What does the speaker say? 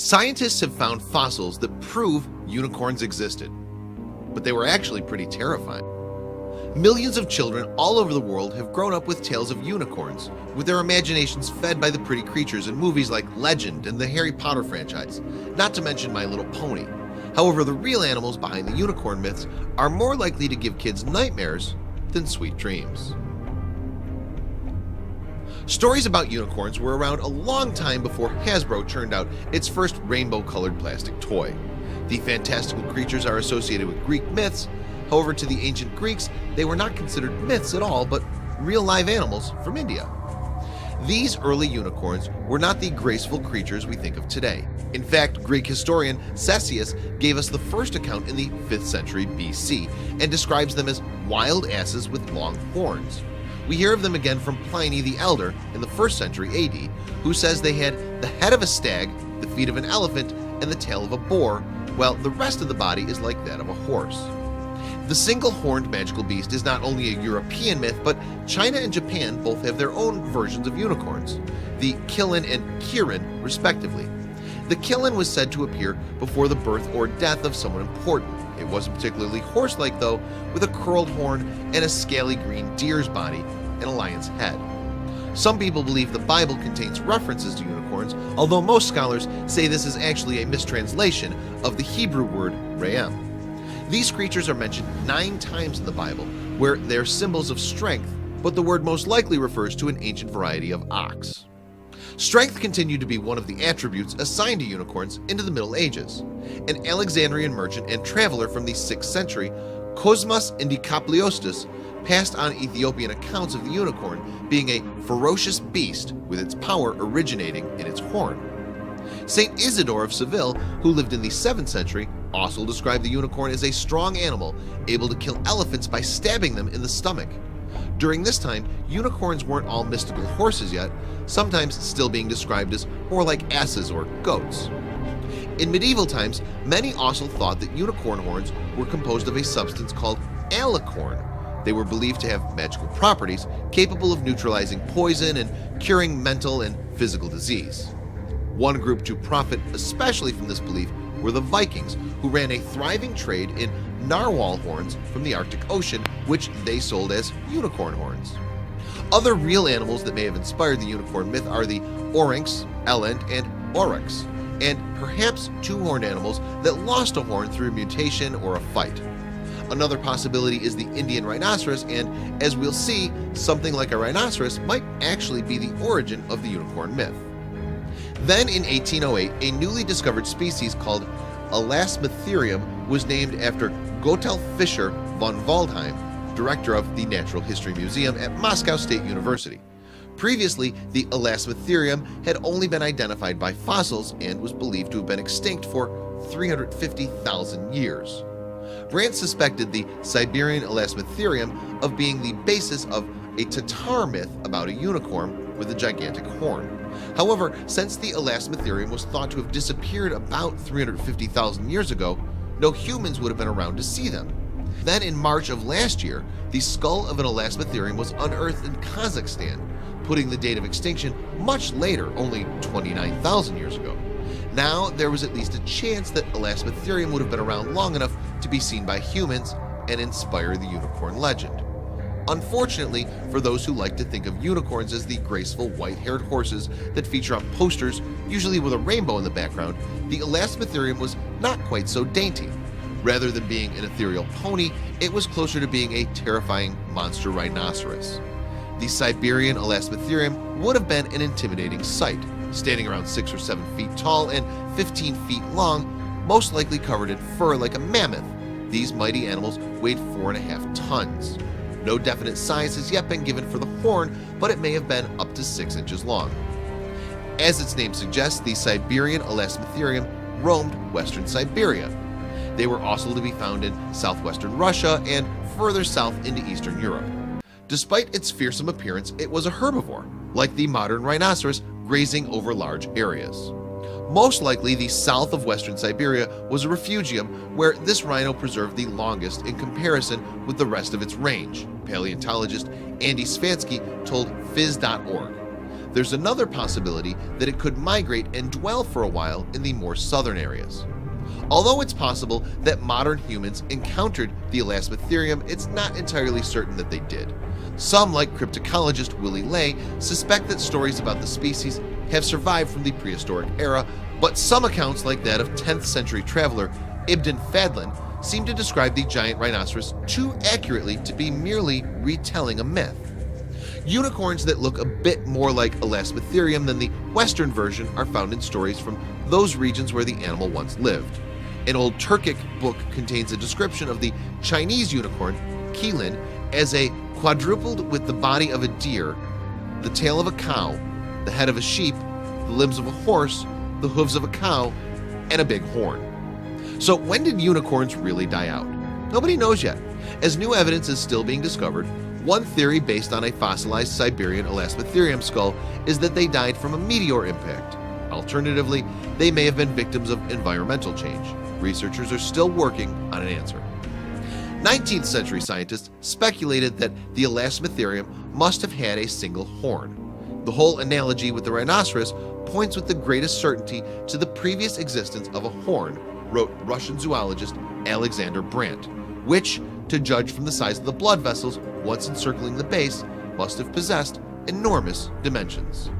Scientists have found fossils that prove unicorns existed, but they were actually pretty terrifying. Millions of children all over the world have grown up with tales of unicorns, with their imaginations fed by the pretty creatures in movies like Legend and the Harry Potter franchise, not to mention My Little Pony. However, the real animals behind the unicorn myths are more likely to give kids nightmares than sweet dreams. Stories about unicorns were around a long time before Hasbro churned out its first rainbow-colored plastic toy. The fantastical creatures are associated with Greek myths. However, to the ancient Greeks, they were not considered myths at all, but real live animals from India. These early unicorns were not the graceful creatures we think of today. In fact, Greek historian Ctesias gave us the first account in the 5th century BC and describes them as wild asses with long horns. We hear of them again from Pliny the Elder in the 1st century AD, who says they had the head of a stag, the feet of an elephant, and the tail of a boar, while the rest of the body is like that of a horse. The single-horned magical beast is not only a European myth, but China and Japan both have their own versions of unicorns, the Killin and Kirin respectively. The Killin was said to appear before the birth or death of someone important. It wasn't particularly horse-like though, with a curled horn and a scaly green deer's body and a lion's head. Some people believe the Bible contains references to unicorns, although most scholars say this is actually a mistranslation of the Hebrew word re'em. These creatures are mentioned 9 times in the Bible, where they're symbols of strength, but the word most likely refers to an ancient variety of ox. Strength continued to be one of the attributes assigned to unicorns into the Middle Ages. An Alexandrian merchant and traveler from the 6th century, Cosmas Indikapliostis, passed on Ethiopian accounts of the unicorn being a ferocious beast with its power originating in its horn. Saint Isidore of Seville, who lived in the 7th century, also described the unicorn as a strong animal able to kill elephants by stabbing them in the stomach. During this time, unicorns weren't all mystical horses yet, sometimes still being described as more like asses or goats. In medieval times, many also thought that unicorn horns were composed of a substance called alicorn. They were believed to have magical properties capable of neutralizing poison and curing mental and physical disease. One group to profit especially from this belief were the Vikings, who ran a thriving trade in narwhal horns from the Arctic Ocean, which they sold as unicorn horns. Other real animals that may have inspired the unicorn myth are the oryx, eland, and oryx, and perhaps 2-horned animals that lost a horn through a mutation or a fight. Another possibility is the Indian rhinoceros, and as we'll see, something like a rhinoceros might actually be the origin of the unicorn myth. Then in 1808, a newly discovered species called Elasmotherium was named after Gotthard Fischer von Waldheim, director of the Natural History Museum at Moscow State University. Previously, the Elasmotherium had only been identified by fossils and was believed to have been extinct for 350,000 years. Brandt suspected the Siberian Elasmotherium of being the basis of a Tatar myth about a unicorn with a gigantic horn. However, since the Elasmotherium was thought to have disappeared about 350,000 years ago, no humans would have been around to see them. Then in March of last year, the skull of an Elasmotherium was unearthed in Kazakhstan, putting the date of extinction much later, only 29,000 years ago. Now there was at least a chance that Elasmotherium would have been around long enough to be seen by humans and inspire the unicorn legend. Unfortunately, for those who like to think of unicorns as the graceful white-haired horses that feature on posters, usually with a rainbow in the background, the Elasmotherium was not quite so dainty. Rather than being an ethereal pony, it was closer to being a terrifying monster rhinoceros. The Siberian Elasmotherium would have been an intimidating sight, standing around 6 or 7 feet tall and 15 feet long, most likely covered in fur like a mammoth. These mighty animals weighed 4.5 tons. No definite size has yet been given for the horn, but it may have been up to 6 inches long. As its name suggests, the Siberian Elasmotherium roamed western Siberia. They were also to be found in southwestern Russia and further south into Eastern Europe. Despite its fearsome appearance, it was a herbivore, like the modern rhinoceros, grazing over large areas. Most likely, the south of western Siberia was a refugium where this rhino preserved the longest in comparison with the rest of its range, paleontologist Andy Svansky told Phys.org. There's another possibility that it could migrate and dwell for a while in the more southern areas. Although it's possible that modern humans encountered the Elasmotherium, it's not entirely certain that they did. Some, like cryptocologist Willie Ley, suspect that stories about the species have survived from the prehistoric era, but some accounts, like that of 10th century traveler Ibn Fadlan, seem to describe the giant rhinoceros too accurately to be merely retelling a myth. Unicorns that look a bit more like Elasmotherium than the Western version are found in stories from those regions where the animal once lived. An old Turkic book contains a description of the Chinese unicorn, Qilin, as a quadrupled with the body of a deer, the tail of a cow, the head of a sheep, the limbs of a horse, the hooves of a cow, and a big horn. So when did unicorns really die out? Nobody knows yet, as new evidence is still being discovered. One theory based on a fossilized Siberian Elasmotherium skull is that they died from a meteor impact. Alternatively, they may have been victims of environmental change. Researchers are still working on an answer. 19th century scientists speculated that the Elasmotherium must have had a single horn. The whole analogy with the rhinoceros points with the greatest certainty to the previous existence of a horn, wrote Russian zoologist Alexander Brandt, which, to judge from the size of the blood vessels once encircling the base, must have possessed enormous dimensions.